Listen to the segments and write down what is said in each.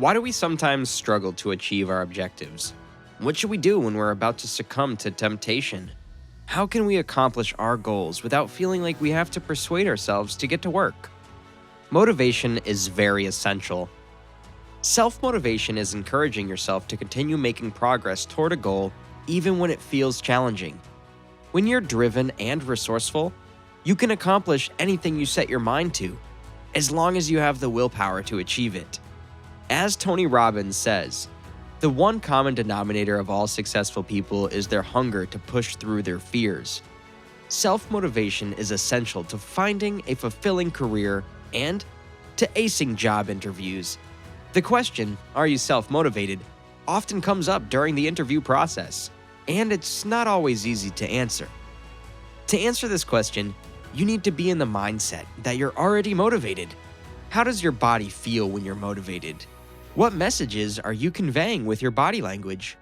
Why do we sometimes struggle to achieve our objectives? What should we do when we're about to succumb to temptation? How can we accomplish our goals without feeling like we have to persuade ourselves to get to work? Motivation is very essential. Self-motivation is encouraging yourself to continue making progress toward a goal even when it feels challenging. When you're driven and resourceful, you can accomplish anything you set your mind to, as long as you have the willpower to achieve it. As Tony Robbins says, the one common denominator of all successful people is their hunger to push through their fears. Self-motivation is essential to finding a fulfilling career and to acing job interviews. The question, are you self-motivated, often comes up during the interview process, and it's not always easy to answer. To answer this question, you need to be in the mindset that you're already motivated. How does your body feel when you're motivated? What messages are you conveying with your body language?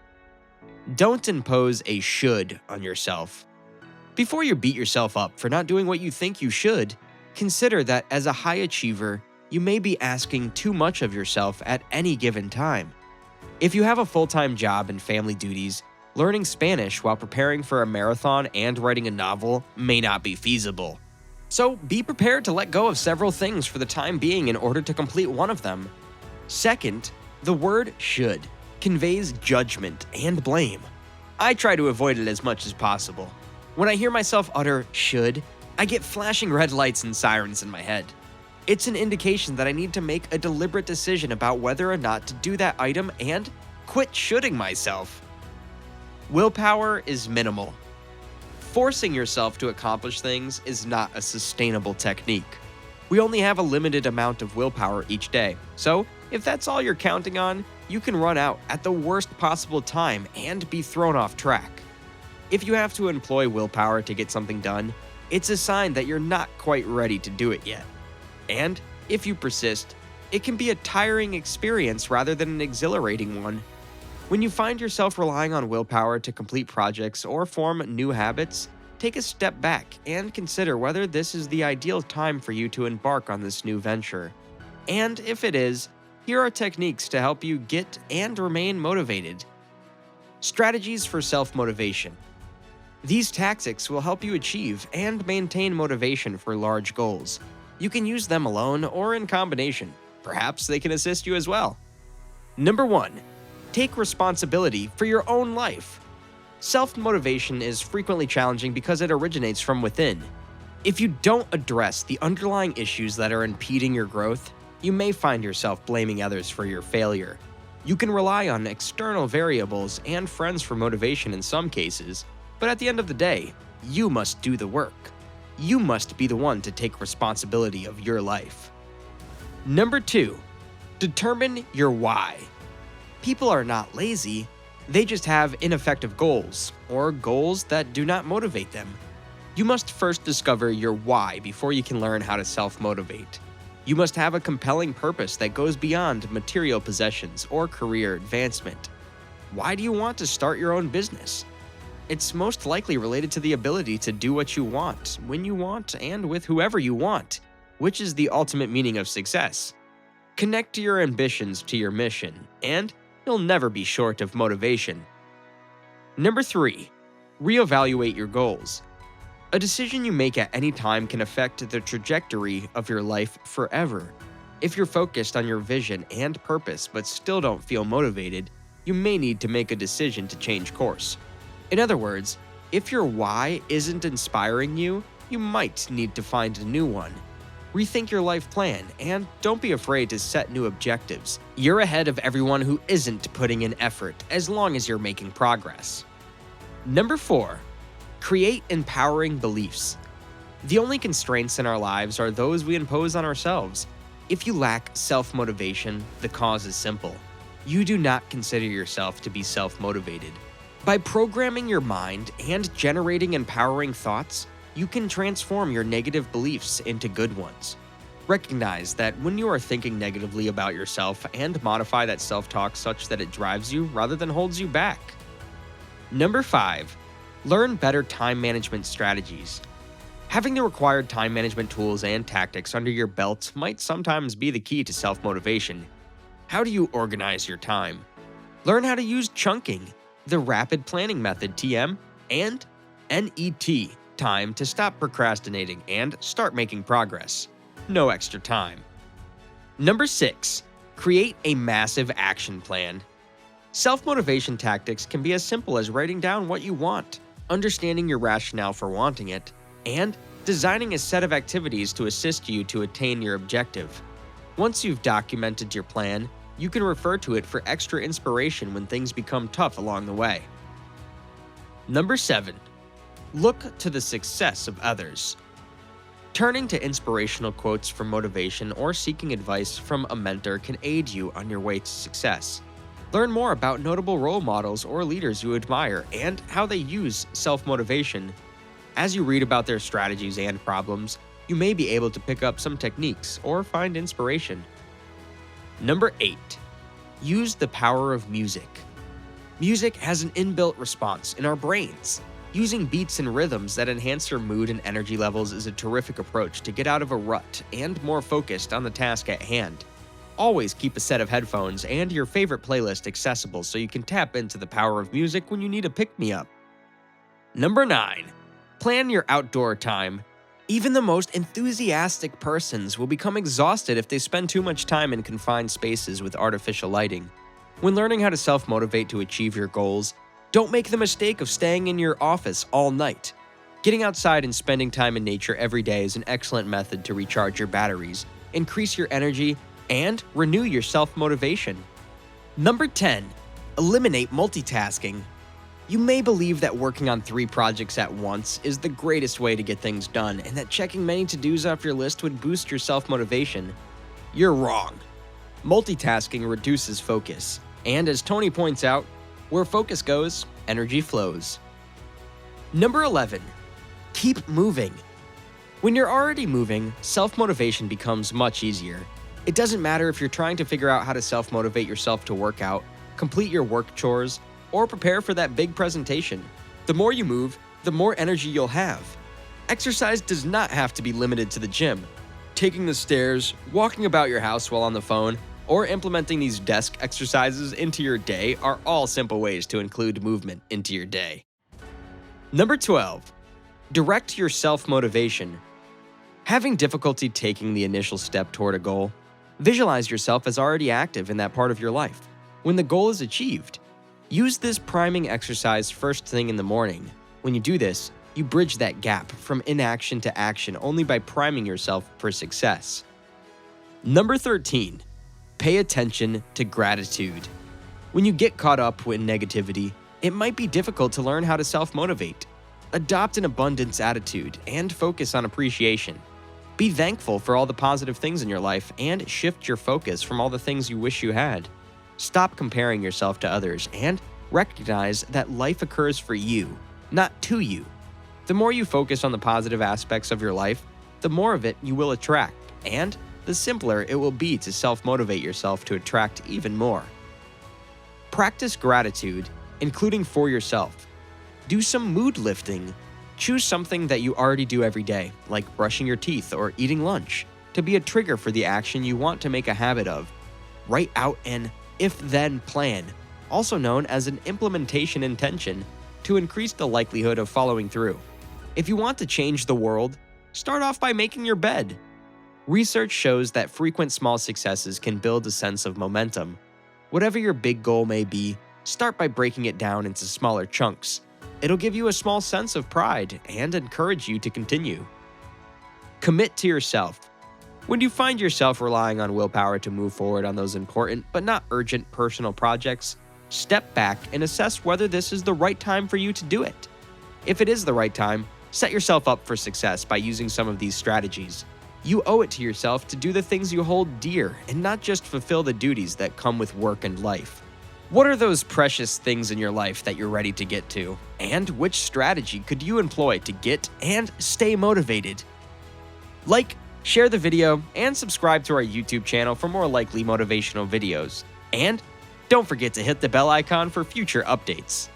Don't impose a should on yourself. Before you beat yourself up for not doing what you think you should, consider that as a high achiever, you may be asking too much of yourself at any given time. If you have a full-time job and family duties, learning Spanish while preparing for a marathon and writing a novel may not be feasible. So be prepared to let go of several things for the time being in order to complete one of them. Second, the word should conveys judgment and blame. I try to avoid it as much as possible. When I hear myself utter should, I get flashing red lights and sirens in my head. It's an indication that I need to make a deliberate decision about whether or not to do that item and quit shoulding myself. Willpower is minimal. Forcing yourself to accomplish things is not a sustainable technique. We only have a limited amount of willpower each day, so if that's all you're counting on, you can run out at the worst possible time and be thrown off track. If you have to employ willpower to get something done, it's a sign that you're not quite ready to do it yet. And if you persist, it can be a tiring experience rather than an exhilarating one. When you find yourself relying on willpower to complete projects or form new habits, take a step back and consider whether this is the ideal time for you to embark on this new venture. And if it is, here are techniques to help you get and remain motivated. Strategies for self-motivation. These tactics will help you achieve and maintain motivation for large goals. You can use them alone or in combination. Perhaps they can assist you as well. Number 1. Take responsibility for your own life. Self-motivation is frequently challenging because it originates from within. If you don't address the underlying issues that are impeding your growth, you may find yourself blaming others for your failure. You can rely on external variables and friends for motivation in some cases, but at the end of the day, you must do the work. You must be the one to take responsibility of your life. Number 2. Determine your why. People are not lazy, they just have ineffective goals, or goals that do not motivate them. You must first discover your why before you can learn how to self-motivate. You must have a compelling purpose that goes beyond material possessions or career advancement. Why do you want to start your own business? It's most likely related to the ability to do what you want, when you want, and with whoever you want, which is the ultimate meaning of success. Connect your ambitions to your mission, and you'll never be short of motivation. Number 3. Reevaluate your goals. A decision you make at any time can affect the trajectory of your life forever. If you're focused on your vision and purpose but still don't feel motivated, you may need to make a decision to change course. In other words, if your why isn't inspiring you, you might need to find a new one. Rethink your life plan and don't be afraid to set new objectives. You're ahead of everyone who isn't putting in effort as long as you're making progress. Number 4. Create empowering beliefs. The only constraints in our lives are those we impose on ourselves. If you lack self-motivation, the cause is simple. You do not consider yourself to be self-motivated. By programming your mind and generating empowering thoughts, you can transform your negative beliefs into good ones. Recognize that when you are thinking negatively about yourself and modify that self-talk such that it drives you rather than holds you back. Number 5. Learn better time management strategies. Having the required time management tools and tactics under your belt might sometimes be the key to self-motivation. How do you organize your time? Learn how to use chunking, the rapid planning method TM, and NET, time to stop procrastinating and start making progress. No extra time. Number 6. Create a massive action plan. Self-motivation tactics can be as simple as writing down what you want, understanding your rationale for wanting it, and designing a set of activities to assist you to attain your objective. Once you've documented your plan, you can refer to it for extra inspiration when things become tough along the way. Number 7. Look to the success of others. Turning to inspirational quotes for motivation or seeking advice from a mentor can aid you on your way to success. Learn more about notable role models or leaders you admire and how they use self-motivation. As you read about their strategies and problems, you may be able to pick up some techniques or find inspiration. Number 8. Use the power of music. Music has an inbuilt response in our brains. Using beats and rhythms that enhance your mood and energy levels is a terrific approach to get out of a rut and more focused on the task at hand. Always keep a set of headphones and your favorite playlist accessible so you can tap into the power of music when you need a pick-me-up. Number 9. Plan your outdoor time. Even the most enthusiastic persons will become exhausted if they spend too much time in confined spaces with artificial lighting. When learning how to self-motivate to achieve your goals, don't make the mistake of staying in your office all night. Getting outside and spending time in nature every day is an excellent method to recharge your batteries, increase your energy, and renew your self-motivation. Number 10. Eliminate multitasking. You may believe that working on 3 projects at once is the greatest way to get things done and that checking many to-dos off your list would boost your self-motivation. You're wrong. Multitasking reduces focus, and as Tony points out, where focus goes, energy flows. Number 11. Keep moving. When you're already moving, self-motivation becomes much easier. It doesn't matter if you're trying to figure out how to self-motivate yourself to work out, complete your work chores, or prepare for that big presentation. The more you move, the more energy you'll have. Exercise does not have to be limited to the gym. Taking the stairs, walking about your house while on the phone, or implementing these desk exercises into your day are all simple ways to include movement into your day. Number 12. Direct your self-motivation. Having difficulty taking the initial step toward a goal? Visualize yourself as already active in that part of your life. When the goal is achieved, use this priming exercise first thing in the morning. When you do this, you bridge that gap from inaction to action only by priming yourself for success. Number 13. Pay attention to gratitude. When you get caught up in negativity, it might be difficult to learn how to self-motivate. Adopt an abundance attitude and focus on appreciation. Be thankful for all the positive things in your life and shift your focus from all the things you wish you had. Stop comparing yourself to others and recognize that life occurs for you, not to you. The more you focus on the positive aspects of your life, the more of it you will attract, and the simpler it will be to self-motivate yourself to attract even more. Practice gratitude, including for yourself. Do some mood lifting. Choose something that you already do every day, like brushing your teeth or eating lunch, to be a trigger for the action you want to make a habit of. Write out an if-then plan, also known as an implementation intention, to increase the likelihood of following through. If you want to change the world, start off by making your bed. Research shows that frequent small successes can build a sense of momentum. Whatever your big goal may be, start by breaking it down into smaller chunks. It'll give you a small sense of pride and encourage you to continue. Commit to yourself. When you find yourself relying on willpower to move forward on those important but not urgent personal projects, step back and assess whether this is the right time for you to do it. If it is the right time, set yourself up for success by using some of these strategies. You owe it to yourself to do the things you hold dear and not just fulfill the duties that come with work and life. What are those precious things in your life that you're ready to get to? And which strategy could you employ to get and stay motivated? Like, share the video, and subscribe to our YouTube channel for more likely motivational videos. And don't forget to hit the bell icon for future updates.